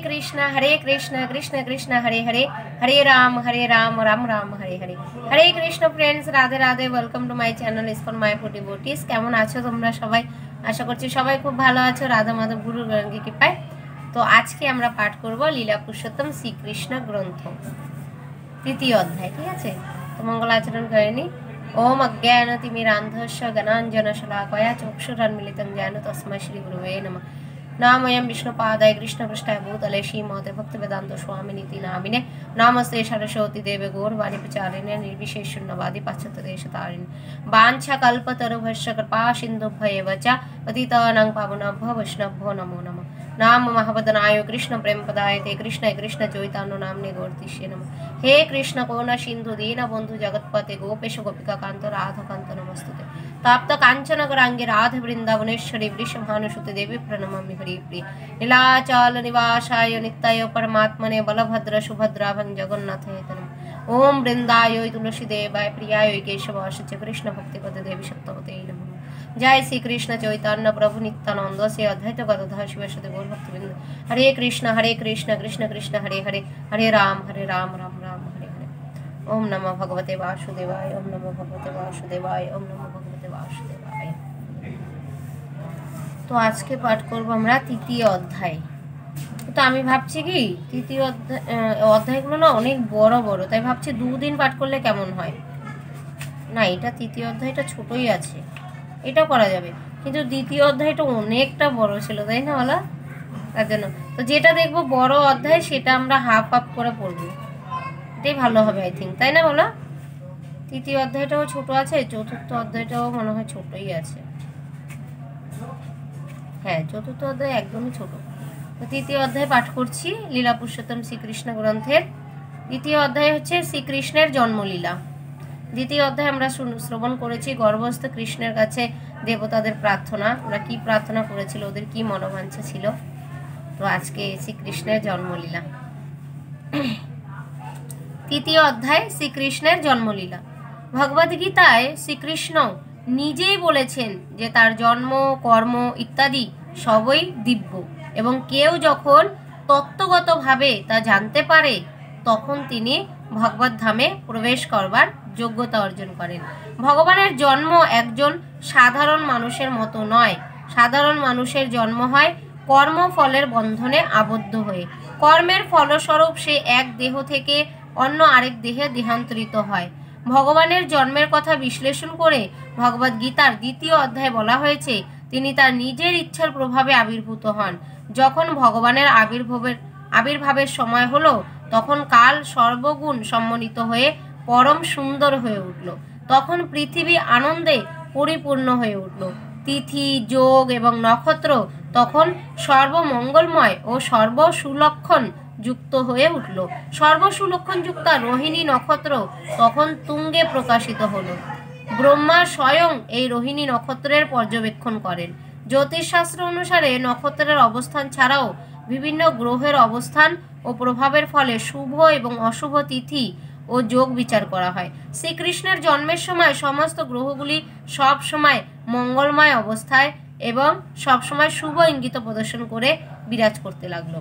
Krishna Krishna Krishna Hare Hare, Hare Ram Ram Ram Hare Hare. Hare Krishna friends, Radhe Radhe, welcome to my channel ISKCON Mayapur devotees. केमन आछो तोमरा सबाई? आशा करছি সবাই খুব ভালো আছো রাধা মাধব গুরুর গঙ্গে কৃপায়। তো আজকে আমরা পাঠ করব লীলা পুরুষোত্তম শ্রীকৃষ্ণ গ্রন্থ তৃতীয় অধ্যায়। ঠিক আছে, তো মঙ্গলাচরণ করে নি। ओम अज्ञानतिमिरान्धस्य ज्ञानाञ्जनशलाकया चक्षुरुन्मीलितं येन तस्मै श्रीगुरवे नमः। नामयं विष्णुपादाय कृष्णपृष्ठाय भूतले श्रीमते भक्तिवेदान्त स्वामिनीति नामिने। नमस्ते सरस्वती देवे गौरवाणी प्रचारिणे निर्विशेषशून्यवादी पाश्चात्यदेशतारिणे। वाञ्छाकल्पतरुभ्यश्च कृपासिन्धुभ्येव च पतितानां पावनेभ्यो वैष्णवेभ्यो नमो नमः। नाम महावदनाय कृष्ण प्रेमपदाय ते कृष्ण कृष्ण चैतन्य नाम्ने गौरतिष्ये नमः। हे कृष्ण करुणा सिन्धु दीनबन्धु जगत्पते गोपेश गोपिका कान्त राधाकान्त नमस्तुते। ताप्त काञ्चन गौराङ्गी राधे वृन्दावनेश्वरी वृषभानुसुते देवी प्रणमामि हरिप्रिये। नीलाचल निवासाय नित्याय परमात्मने बलभद्र सुभद्राभं जगन्नाथाय नमः। ओम वृन्दाय तुलसी देवाय प्रियाय केशवाय च कृष्ण भक्तिपदे देवी सप्तवते नमः। जय श्री कृष्ण चैतन्य प्रभु नित्यानंद से अद्वैत गदाधर शिवासादि गौर भक्तवृंद। हरे कृष्ण कृष्ण कृष्ण हरे हरे, हरे राम राम राम हरे हरे। ओम नमो भगवते वासुदेवाय, ओम नमो भगवते वासुदेवाय, ओम नमो भगवते वासुदेवाय। तो आज के पाठ करब আমরা তৃতীয় অধ্যায়। তো আমি ভাবছি কি তৃতীয় অধ্যায়গুলো না অনেক বড় বড়, তাই ভাবছি দুদিন পাঠ করলে কেমন হয়। না, এটা তৃতীয় অধ্যায়টা ছোটই আছে, এটা করা যাবে, কিন্তু দ্বিতীয় অধ্যায়টা অনেকটা বড় ছিল, তাই না বলা? তার জন্য তো যেটা দেখবো বড় অধ্যায় সেটা আমরা হাফ হাফ করে পড়বো, এটাই ভালো হবে আই থিঙ্ক, তাই না বলা? তৃতীয় অধ্যায়টাও ছোট আছে, চতুর্থ অধ্যায়টাও মনে হয় ছোটই আছে। হ্যাঁ, চতুর্থ অধ্যায় একদমই ছোট। তো তৃতীয় অধ্যায় পাঠ করছি লীলা পুরুষোত্তম শ্রীকৃষ্ণ গ্রন্থের। দ্বিতীয় অধ্যায় হচ্ছে শ্রীকৃষ্ণের জন্মলীলা। দ্বিতীয় অধ্যায় আমরা শ্রবণ করেছি গর্ভস্থ কৃষ্ণের কাছে দেবতাদের প্রার্থনা, ওরা কি প্রার্থনা করেছিল, ওদের কি মনোবাঞ্ছা ছিল। তো আজকে শ্রীকৃষ্ণের জন্মলীলা। তৃতীয় অধ্যায় শ্রীকৃষ্ণের জন্মলীলা। ভগবদ গীতায় শ্রীকৃষ্ণ নিজেই বলেছেন যে তার জন্ম, কর্ম ইত্যাদি সবই দিব্য, এবং কেউ যখন তত্ত্বগতভাবে তা জানতে পারে তখন তিনি ভগবত ধামে প্রবেশ করবার যোগ্যতা অর্জন করেন। ভগবানের জন্ম একজন সাধারণ মানুষের মতো নয়। সাধারণ মানুষের জন্ম হয় কর্মফলের বন্ধনে আবদ্ধ হয়ে। কর্মের ফলস্বরূপ সে এক দেহ থেকে অন্য আরেক দেহে দেহান্তরিত হয়। ভগবানের জন্মের কথা বিশ্লেষণ করে ভগবদ গীতার দ্বিতীয় অধ্যায়ে বলা হয়েছে তিনি তার নিজের ইচ্ছার প্রভাবে আবির্ভূত হন। যখন ভগবানের আবির্ভাবের সময় হলো তখন কাল সর্বগুণ সম্মানিত হয়ে পরম সুন্দর হয়ে উঠল। তখন পৃথিবী আনন্দে পরিপূর্ণ হয়ে উঠল। তিথি, যোগ এবং নক্ষত্র তখন সর্বমঙ্গলময় ও সর্বসুলক্ষণ যুক্ত হয়ে উঠল। সর্বসুলক্ষণ যুক্ত রোহিণী নক্ষত্র তখন তুঙ্গে প্রকাশিত হলো। ব্রহ্মা স্বয়ং এই রোহিণী নক্ষত্রের পর্যবেক্ষণ করেন। জ্যোতিষশাস্ত্র অনুসারে নক্ষত্রের অবস্থান ছাড়াও বিভিন্ন গ্রহের অবস্থান ও প্রভাবের ফলে শুভ এবং অশুভ তিথি ও যোগ বিচার করা হয়। শ্রীকৃষ্ণের জন্মের সময় সমস্ত গ্রহগুলি সব সময় মঙ্গলময় অবস্থায় এবং সব সময় শুভ ইঙ্গিত প্রদর্শন করে বিরাজ করতে লাগলো।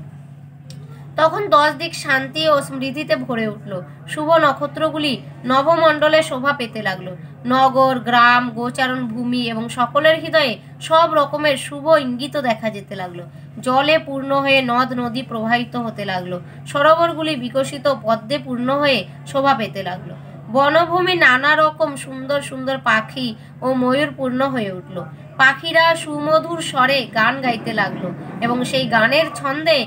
তখন 10 দিক শান্তি ও সমৃদ্ধিতে ভরে উঠল। শুভ নক্ষত্রগুলি নবমণ্ডলে শোভা পেতে লাগলো। নগর, গ্রাম, গোচারণ ভূমি এবং সকলের হৃদয়ে সব রকমের শুভ ইঙ্গিত দেখা যেতে লাগলো। জলে পূর্ণ হয়ে নদ নদী প্রবাহিত হতে লাগলো। সরোবরগুলি বিকশিত পদ্মে পূর্ণ হয়ে শোভা পেতে লাগলো। বনভূমি নানা রকম সুন্দর সুন্দর পাখি ও ময়ূর পূর্ণ হয়ে উঠল। পাখিরা সুমধুর স্বরে গান গাইতে লাগলো এবং সেই গানের ছন্দে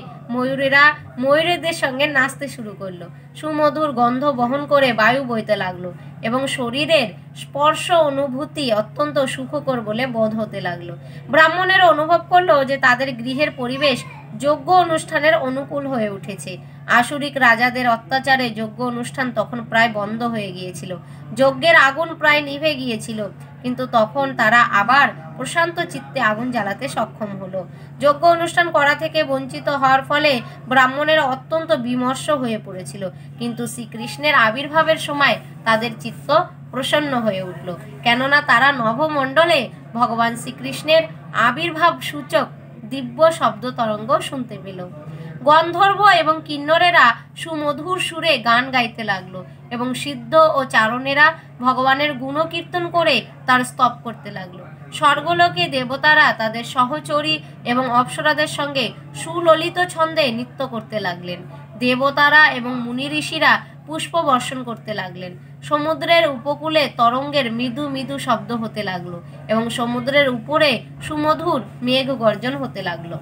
ময়ূরেদের সঙ্গে নাচতে শুরু করলো। সুমধুর গন্ধ বহন করে বায়ু বইতে লাগলো এবং শরীরের স্পর্শ অনুভূতি অত্যন্ত সুখকর বলে বোধ হতে লাগলো। ব্রাহ্মণেরা অনুভব করলো যে তাদের গৃহের পরিবেশ যজ্ঞ অনুষ্ঠানের অনুকূল হয়ে উঠেছে। আসুরিক রাজাদের অত্যাচারে যজ্ঞ অনুষ্ঠান তখন প্রায় বন্ধ হয়ে গিয়েছিল। যজ্ঞের আগুন প্রায় নিভে গিয়েছিল, কিন্তু তখন তারা আবার প্রশান্ত চিত্তে আগুন জ্বালাতে সক্ষম হলো। যজ্ঞ অনুষ্ঠান করা থেকে বঞ্চিত হওয়ার ফলে ব্রাহ্মণেরা অত্যন্ত বিমর্ষ হয়ে পড়েছিল, কিন্তু শ্রীকৃষ্ণের আবির্ভাবের সময় তাদের চিত্ত প্রসন্ন হয়ে উঠল, কেননা তারা নবমণ্ডলে ভগবান শ্রীকৃষ্ণের আবির্ভাব সূচক দিব্য শব্দ তরঙ্গ শুনতে পেল। গন্ধর্ব এবং কিন্নরেরা সুমধুর সুরে গান গাইতে লাগলো এবং সিদ্ধ ও চারণেরা ভগবানের গুণকীর্তন করে তার স্তব করতে লাগলো। স্বর্গলোকে দেবতারা তাদের সহচরী এবং অপ্সরাদের সঙ্গে সুললিত ছন্দে নৃত্য করতে লাগলেন। দেবতারা এবং মুনি ঋষিরা পুষ্প বর্ষণ করতে লাগলেন। সমুদ্রের উপকূলে তরঙ্গের মৃদু মৃদু শব্দ হতে লাগলো এবং সমুদ্রের উপরে সুমধুর মেঘ গর্জন হতে লাগলো।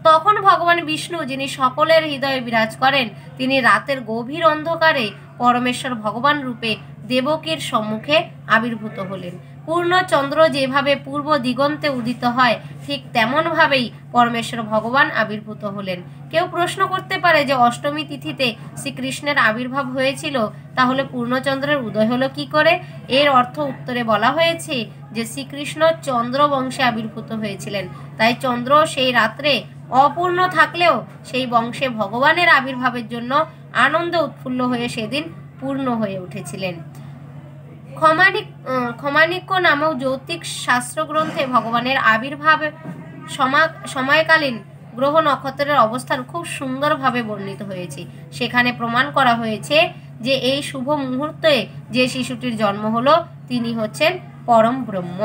তখন ভগবান বিষ্ণু, যিনি সকলের হৃদয়ে বিরাজ করেন, তিনি রাতের গভীর অন্ধকারে পরমেশ্বর ভগবান রূপে দেবকীর সম্মুখে আবির্ভূত হলেন। পূর্ণচন্দ্র যেভাবে পূর্ব দিগন্তে উদিত হয়, ঠিক তেমনভাবেই পরমেশ্বর ভগবান আবির্ভূত হলেন। কেউ প্রশ্ন করতে পারে যে অষ্টমী তিথিতে শ্রীকৃষ্ণের আবির্ভাব হয়েছিল, তাহলে পূর্ণচন্দ্রের উদয় হলো কি করে? এর অর্থ উত্তরে বলা হয়েছে যে শ্রীকৃষ্ণ চন্দ্র বংশে আবির্ভূত হয়েছিলেন, তাই চন্দ্র সেই রাত্রে অপূর্ণ থাকলেও সেই বংশে ভগবানের আবির্ভাবের জন্য আনন্দ উৎফুল্ল হয়ে সেদিন পূর্ণ হয়ে উঠেছিলেন। ক্ষমানিক্য নামক জ্যোতিক শাস্ত্রগ্রন্থে ভগবানের আবির্ভাব সময়কালীন গ্রহ নক্ষত্রের অবস্থান খুব সুন্দরভাবে বর্ণিত হয়েছে। সেখানে প্রমাণ করা হয়েছে যে এই শুভ মুহূর্তে যে শিশুটির জন্ম হলো, তিনি হচ্ছেন পরম ব্রহ্ম।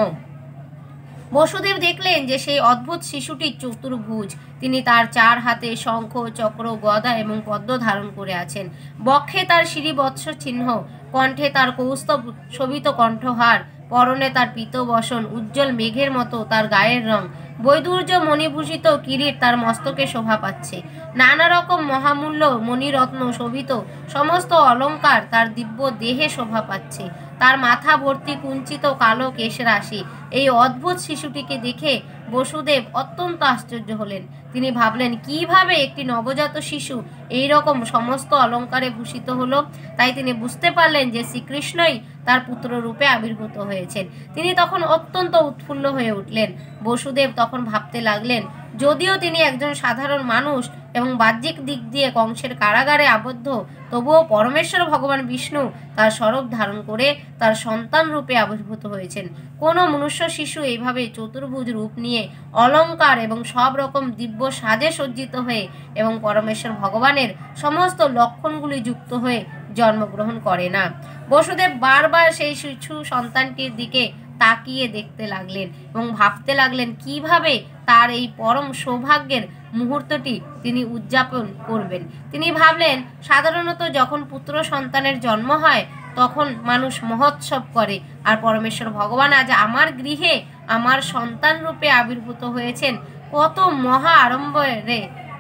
বসুদেব দেখলেন যে সেই অদ্ভুত শিশুটি চতুর্ভুজ। তিনি তার 4 হাতে শঙ্খ, চক্র, গদা এবং পদ্ম ধারণ করে আছেন। বক্ষে তার শ্রীবৎস চিহ্ন, কণ্ঠে তার কৌস্তব শোভিত কণ্ঠহার, পরনে তার পীতবসন, উজ্জ্বল মেঘের মতো তার গায়ের রং, বৈদুর্য মণিভূষিত কিরীট তার মস্তকে শোভা পাচ্ছে। নানা রকম মহামূল্য মণিরত্ন শোভিত সমস্ত অলঙ্কার তার দিব্য দেহে শোভা পাচ্ছে। তার মাথা ভর্তি কুঞ্চিত কালো কেশ রাশি। এই অদ্ভুত শিশুটিকে দেখে বসুদেব অত্যন্ত আশ্চর্য হলেন। তিনি ভাবলেন, কিভাবে একটি নবজাত শিশু এই রকম সমস্ত অলঙ্কারে ভূষিত হলো। তাই তিনি বুঝতে পারলেন যে শ্রীকৃষ্ণই তার পুত্র রূপে আবির্ভূত হয়েছেন। তিনি তখন অত্যন্ত উৎফুল্ল হয়ে উঠলেন। বসুদেব তখন ভাবতে লাগলেন, যদিও তিনি একজন সাধারণ মানুষ এবং বাহ্যিক দিক দিয়ে কংসের কারাগারে আবদ্ধ, তবুও পরমেশ্বর ভগবান বিষ্ণু তার স্বরূপ ধারণ করে তার সন্তান রূপে আবির্ভূত হয়েছেন। কোনো মনুষ্য শিশু এইভাবে চতুর্ভুজ রূপ নিয়ে অলঙ্কার এবং সব রকম দিব্য সাজে সজ্জিত হয়ে এবং পরমেশ্বর ভগবানের সমস্ত লক্ষণগুলি যুক্ত হয়ে জন্মগ্রহণ করে না। বসুদেব বারবার সেই শিশু সন্তানটির দিকে তাকিয়ে দেখতে লাগলেন এবং ভাবতে লাগলেন কিভাবে তার এই পরম সৌভাগ্যের মুহূর্তটি তিনি উদযাপন করবেন। তিনি ভাবলেন, সাধারণত যখন পুত্র সন্তানের জন্ম হয় তখন মানুষ মহোৎসব করে, আর পরমেশ্বর ভগবান আজ আমার গৃহে আমার সন্তান রূপে আবির্ভূত হয়েছেন, কত মহা আড়ম্বরে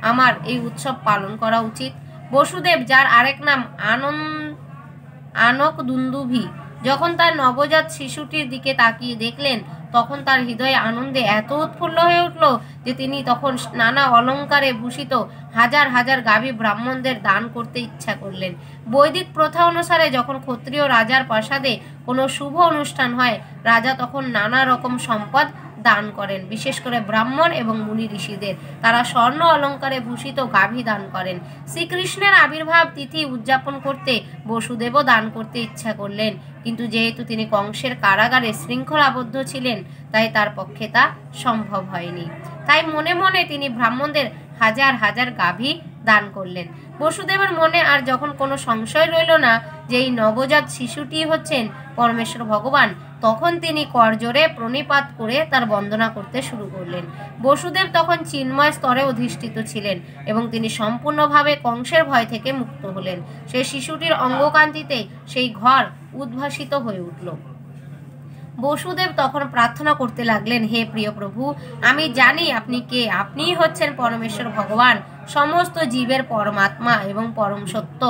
আমার এই উৎসব পালন করা উচিত। বসুদেব, যার আরেক নাম আনক দুন্দুভি, যখন তার নবজাত শিশুটির দিকে তাকিয়ে দেখলেন, তখন তার হৃদয়ে আনন্দে এত উৎফুল্ল হয়ে উঠল যে তিনি তখন নানা অলঙ্কারে ভূষিত হাজার হাজার গাভী ব্রাহ্মণদের দান করতে ইচ্ছা করলেন। বৈদিক প্রথা অনুসারে যখন ক্ষত্রিয় রাজার প্রাসাদে কোনো শুভ অনুষ্ঠান হয়, রাজা তখন নানা রকম সম্পদ দান করেন, বিশেষ করে ব্রাহ্মণ এবং মুনি ঋষিদের। তারা স্বর্ণ অলঙ্কারে ভূষিত গাভী দান করেন। শ্রীকৃষ্ণের আবির্ভাব তিথি উদযাপন করতে বসুদেবও দান করতে ইচ্ছা করলেন, কিন্তু যেহেতু তিনি কংসের কারাগারে শৃঙ্খলাবদ্ধ ছিলেন, তাই তার পক্ষে তা সম্ভব হয়নি। তাই মনে মনে তিনি ব্রাহ্মণদের হাজার হাজার গাভী দান করলেন। বসুদেবের মনে আর যখন কোনো সংশয় রইল না যে এই নবজাত শিশুটি হচ্ছেন পরমেশ্বর ভগবান, তখন তিনি করজোড়ে প্রণিপাত করে তার বন্দনা করতে শুরু করলেন। বসুদেব তখন চিন্ময় স্তরে অধিষ্ঠিত ছিলেন এবং তিনি সম্পূর্ণভাবে কংসের ভয় থেকে মুক্ত হলেন। সেই শিশুটির অঙ্গকান্তিতে সেই ঘর উদ্ভাসিত হয়ে উঠল। বসুদেব তখন প্রার্থনা করতে লাগলেন, হে প্রিয় প্রভু, আমি জানি আপনি কে। আপনিই হচ্ছেন পরমেশ্বর ভগবান, সমস্ত জীবের পরমাত্মা এবং পরম সত্য।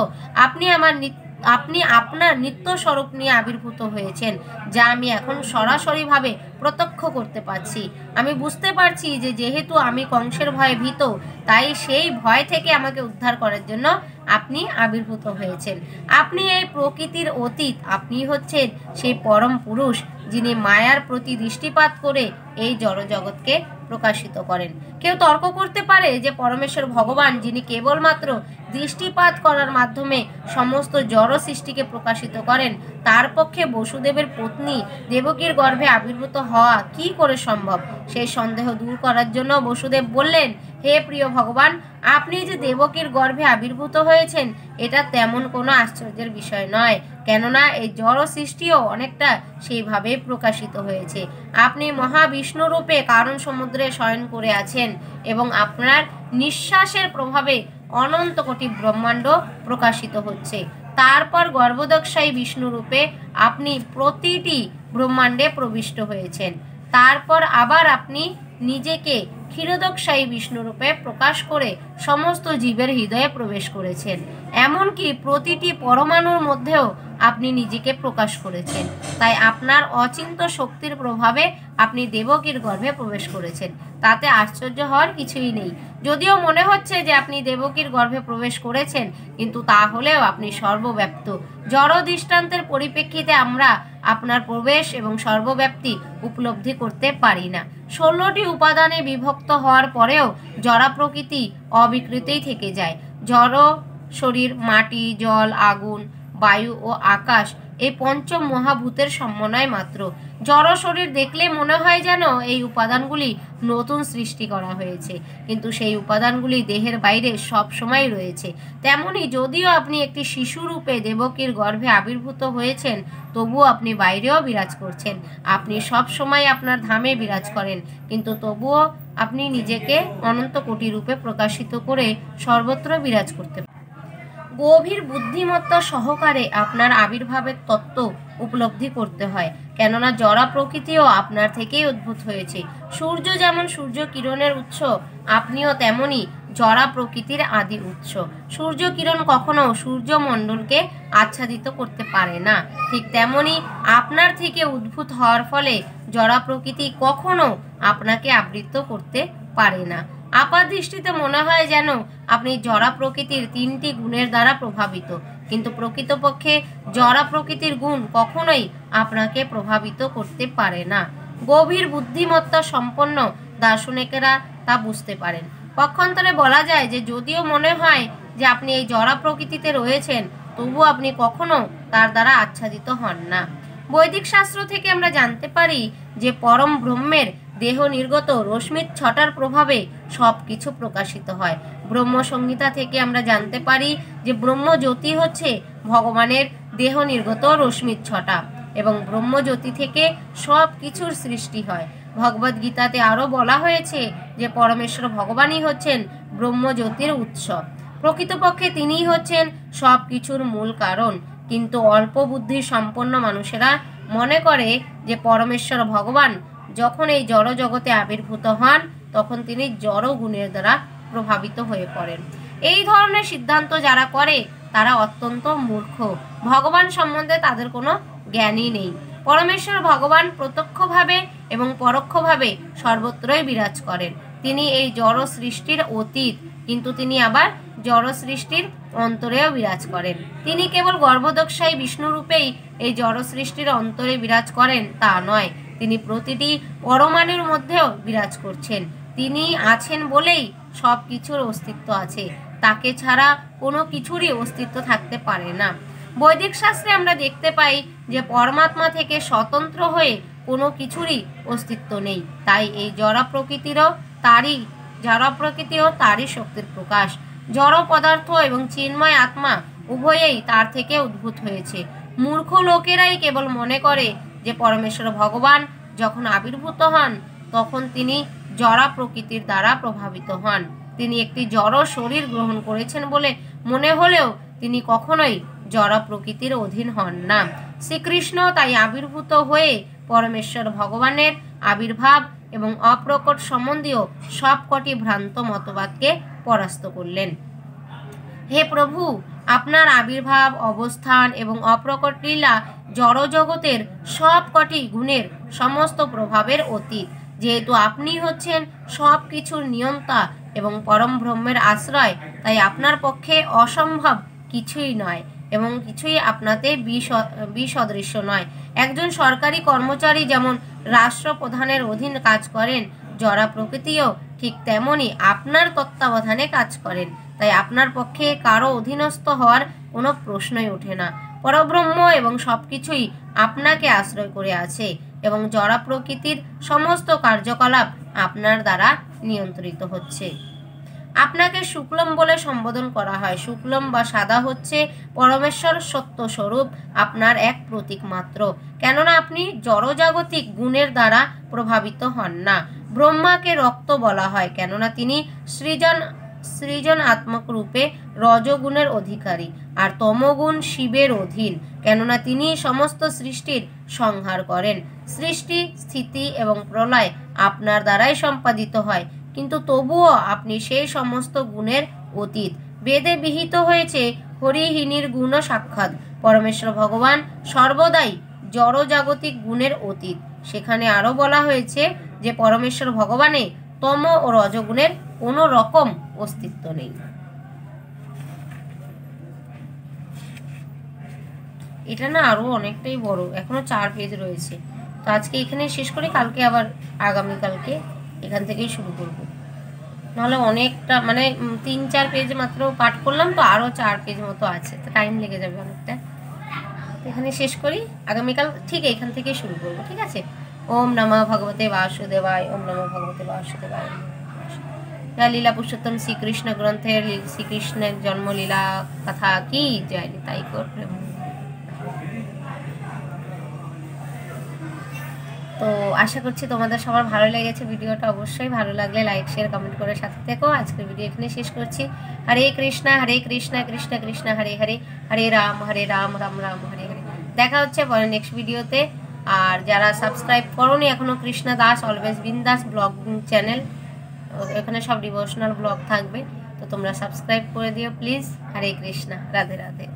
আপনি আপনার নিত্য স্বরূপ নিয়ে আবির্ভূত হয়েছেন, যা আমি এখন সরাসরিভাবে প্রত্যক্ষ করতে পারছি। আমি বুঝতে পারছি যে যেহেতু আমি কংসের ভয়ে ভীত, তাই সেই ভয় থেকে আমাকে উদ্ধার করার জন্য আপনি আবির্ভূত হয়েছেন। আপনি এই প্রকৃতির অতীত, আপনি হচ্ছেন সেই পরম পুরুষ যিনি মায়ার প্রতি দৃষ্টিপাত করে এই জড়জগৎকে প্রকাশিত করেন। কেউ তর্ক করতে পারে যে পরমেশ্বর ভগবান, যিনি কেবলমাত্র দৃষ্টিপাত করার মাধ্যমে সমস্ত জড় সৃষ্টিকে প্রকাশিত করেন, তার পক্ষে বসুদেবের পত্নী দেবকীর গর্ভে আবির্ভূত হওয়া কি করে সম্ভব? সেই সন্দেহ দূর করার জন্য বসুদেব বললেন, হে প্রিয় ভগবান, আপনি যে দেবকীর গর্ভে আবির্ভূত হয়েছেন এটা তেমন কোনো আশ্চর্যের বিষয় নয়, কেননা এই জড় সৃষ্টিও অনেকটা সেইভাবেই প্রকাশিত হয়েছে। আপনি মহাবিষ্ণু রূপে কারণ সমুদ্রে শয়ন করে আছেন এবং আপনার নিঃশ্বাসের প্রভাবে অনন্ত কোটি ব্রহ্মাণ্ড প্রকাশিত হচ্ছে। তারপর গর্ভদক্ষায়ী বিষ্ণু রূপে আপনি প্রতিটি ব্রহ্মাণ্ডে প্রবিষ্ট হয়েছেন। তারপর আবার আপনি নিজেকে ক্ষীরোদকশায়ী বিষ্ণুরূপে প্রকাশ করে সমস্ত জীবের হৃদয়ে প্রবেশ করেছেন। এমনকি প্রতিটি পরমাণুর মধ্যেও আপনি নিজেকে প্রকাশ করেছেন। তাই আপনার অচিন্ত শক্তির প্রভাবে আপনি দেবকীর গর্ভে প্রবেশ করেছেন, তাতে আশ্চর্য হওয়ার কিছুই নেই। যদিও মনে হচ্ছে যে আপনি দেবকীর গর্ভে প্রবেশ করেছেন, কিন্তু তাহলেও আপনি সর্বব্যাপ্ত। জড় দৃষ্টান্তের পরিপ্রেক্ষিতে আমরা আপনার প্রবেশ এবং সর্বব্যাপ্তি উপলব্ধি করতে পারি না। 16টি উপাদানে বিভক্ত হওয়ার পরেও জড় প্রকৃতি অবিকৃতই থেকে যায়। জড় শরীর মাটি, জল, আগুন, বায়ু ও আকাশ এই পঞ্চম মহাভূতের সমন্বয় মাত্র। জড় শরীর দেখলে মনে হয় যেন এই উপাদানগুলি নতুন সৃষ্টি করা হয়েছে, কিন্তু সেই উপাদানগুলি দেহের বাইরে সব সময় রয়েছে। তেমনি যদিও আপনি একটি শিশুরূপে দেবকীর গর্ভে আবির্ভূত হয়েছেন, তবুও আপনি বাইরেও বিরাজ করছেন। আপনি সব সময় আপনার ধামে বিরাজ করেন, কিন্তু তবুও আপনি নিজেকে অনন্ত কোটি রূপে প্রকাশিত করে সর্বত্র বিরাজ করতে পারেন। গভীর বুদ্ধিমত্তা সহকারে আপনার আবির্ভাবের তত্ত্ব উপলব্ধি করতে হয়, কেননা জড় প্রকৃতিও আপনার থেকেই উদ্ভূত হয়েছে। সূর্য যেমন সূর্য কিরণের উৎস, আপনিও তেমনি জড় প্রকৃতির আদি উৎস। সূর্য কিরণ কখনো সূর্যমণ্ডলকে আচ্ছাদিত করতে পারে না, ঠিক তেমনি আপনার থেকে উদ্ভূত হওয়ার ফলে জড় প্রকৃতি কখনো আপনাকে আবৃত করতে পারে না। আপাত দৃষ্টিতে মনে হয় যেন আপনি জড় প্রকৃতির 3টি গুণের দ্বারা প্রভাবিত, কিন্তু প্রকৃতপক্ষে জড় প্রকৃতির গুণ কখনোই আপনাকে প্রভাবিত করতে পারে না। গভীর বুদ্ধিমত্তা সম্পন্ন দার্শনিকেরা তা বুঝতে পারেন। পক্ষান্তরে বলা যায় যে যদিও মনে হয় যে আপনি এই জড় প্রকৃতিতে রয়েছেন, তবুও আপনি কখনো তার দ্বারা আচ্ছাদিত হন না। বৈদিক শাস্ত্র থেকে আমরা জানতে পারি যে পরম ব্রহ্মের দেহ নির্গত রশ্মির ছটার প্রভাবে সব কিছু প্রকাশিত হয়। ব্রহ্ম সংহিতা থেকে আমরা জানতে পারি যে ব্রহ্মজ্যোতি হচ্ছে ভগবানের দেহ নির্গত রশ্মির ছটা এবং ব্রহ্মজ্যোতি থেকে সব কিছুর সৃষ্টি হয়। ভগবদ গীতাতে আরও বলা হয়েছে যে পরমেশ্বর ভগবানই হচ্ছেন ব্রহ্মজ্যোতির উৎস। প্রকৃতপক্ষে তিনিই হচ্ছেন সব কিছুর মূল কারণ, কিন্তু অল্প বুদ্ধি সম্পন্ন মানুষেরা মনে করে যে পরমেশ্বর ভগবান যখন এই জড় জগতে আবির্ভূত হন, তখন তিনি জড় গুণের দ্বারা প্রভাবিত হয়ে পড়েন। এই ধরনের সিদ্ধান্ত যারা করে তারা অত্যন্ত মূর্খ। ভগবান সম্বন্ধে তাদের কোনো জ্ঞানই নেই। পরমেশ্বর ভগবান প্রত্যক্ষভাবে এবং পরোক্ষভাবে সর্বত্রই বিরাজ করেন। তিনি এই জড় সৃষ্টির অতীত, কিন্তু তিনি আবার জড় সৃষ্টির অন্তরেও বিরাজ করেন। তিনি কেবল গর্ভদক্ষায়ী বিষ্ণু রূপেই এই জড় সৃষ্টির অন্তরে বিরাজ করেন তা নয়, তিনি প্রতিটি পরমাণুর মধ্যেও বিরাজ করছেন। তিনি আছেন বলেই সব কিছুর অস্তিত্ব আছে, তাকে ছাড়া কোনো কিছুরই অস্তিত্ব থাকতে পারে না। বৈদিক শাস্ত্রে আমরা দেখতে পাই যে পরমাত্মা থেকে স্বতন্ত্র হয়ে কোনো কিছুরই অস্তিত্ব নেই। তাই এই জড় প্রকৃতিও তারই শক্তির প্রকাশ। জড় পদার্থ এবং চিন্ময় আত্মা উভয়েই তার থেকে উদ্ভূত হয়েছে। মূর্খ লোকেরাই কেবল মনে করে যে পরমেশ্বর ভগবান যখন আবির্ভূত হন তখন তিনি জড় প্রকৃতির দ্বারা প্রভাবিত হন। তিনি একটি জড় শরীর গ্রহণ করেছেন বলে মনে হলেও তিনি কখনোই জড় প্রকৃতির অধীন হন না। শ্রীকৃষ্ণ তাই আবির্ভূত হয়ে পরমেশ্বর ভগবানের আবির্ভাব এবং অপ্রকট সম্বন্ধীয় সবকটি ভ্রান্ত মতবাদকে পরাস্ত করলেন। হে প্রভু, আপনার আবির্ভাব, অবস্থান এবং অপ্রকট লীলা জড় জগতের সবকটি গুণের সমস্ত প্রভাবের অতীত। যেহেতু আপনি হচ্ছেন সব কিছুর নিয়ন্তা এবং পরম ব্রহ্মের আশ্রয়, তাই আপনার পক্ষে অসম্ভব কিছুই নয় এবং কিছুই আপনাতে বিসদৃশ্য নয়। একজন সরকারি কর্মচারী যেমন রাষ্ট্রপ্রধানের অধীন কাজ করেন, জড় প্রকৃতিও ঠিক তেমনি আপনার তত্ত্বাবধানে কাজ করেন। তাই আপনার পক্ষে কারো অধীনস্থ হওয়ার কোনো প্রশ্নই ওঠে না। পরব্রহ্ম এবং সবকিছুই আপনাকে আশ্রয় করে আছে এবং জড় প্রকৃতির সমস্ত কার্যকলাপ আপনার দ্বারা নিয়ন্ত্রিত হচ্ছে। আপনাকে শুক্লম বলে সম্বোধন করা হয়। শুক্লম বা সাদা হচ্ছে পরমেশ্বর সত্য স্বরূপ আপনার এক প্রতীক মাত্র, কেননা আপনি জড়জাগতিক গুণের দ্বারা প্রভাবিত হন না। ব্রহ্মাকে রক্ত বলা হয়, কেননা তিনি সৃজনাত্মক রূপে রজগুণের অধিকারী, আর তমগুণ শিবের অধীন, কেননা তিনি সমস্ত সৃষ্টির সংহার করেন। সৃষ্টি, স্থিতি এবং প্রলয় আপনার দ্বারাই সম্পাদিত হয়, কিন্তু তবুও আপনি সেই সমস্ত গুণের অতীত। বেদে বিহিত হয়েছে হরিহীনির গুণ সাক্ষাৎ। পরমেশ্বর ভগবান সর্বদাই জড়জাগতিক গুণের অতীত। সেখানে আরো বলা হয়েছে যে পরমেশ্বর ভগবানে তম ও রজগুণের কোনো রকম অস্তিত্ব নেই। এটা না আরো অনেকটাই বড়, এখনো 4 পেজ রয়েছে। তো আজকে এখানে শেষ করি, কালকে আবার আগামীকালকে এখান থেকেই শুরু করব। নাহলে অনেকটা মানে 3-4 পেজ মাত্র পাঠ করলাম, তো আরও 4 পেজ মতো আছে, তো টাইম লেগে যাবে অনেকটা। এখানে শেষ করি, আগামীকাল ঠিক এখান থেকেই শুরু করব, ঠিক আছে? ওম নমঃ ভগবতে বাসুদেবায়, ওম নমঃ ভগবতে বাসুদেবায়। লীলা পুরুষোত্তম শ্রীকৃষ্ণ গ্রন্থের শ্রীকৃষ্ণের জন্মলীলা কথা কি জয়, তাই করবে। তো আশা করছি তোমাদের সবার ভালো লেগেছে ভিডিওটা। অবশ্যই ভালো লাগলে লাইক শেয়ার কমেন্ট করে সাথে থেকো। আজকের ভিডিও এখানে শেষ করছি। হরে কৃষ্ণ কৃষ্ণ কৃষ্ণ হরে হরে, হরে রাম রাম রাম হরে হরে। দেখা হচ্ছে পরে নেক্সট ভিডিওতে। আর যারা সাবস্ক্রাইব করোনি এখনো, কৃষ্ণা দাস অলওয়েজ বিন্দাস ব্লগ চ্যানেল, এখানে সব ডিভোশনাল ব্লগ থাকবে, তো তোমরা সাবস্ক্রাইব করে দিও প্লিজ। হরে কৃষ্ণ, রাধে রাধে।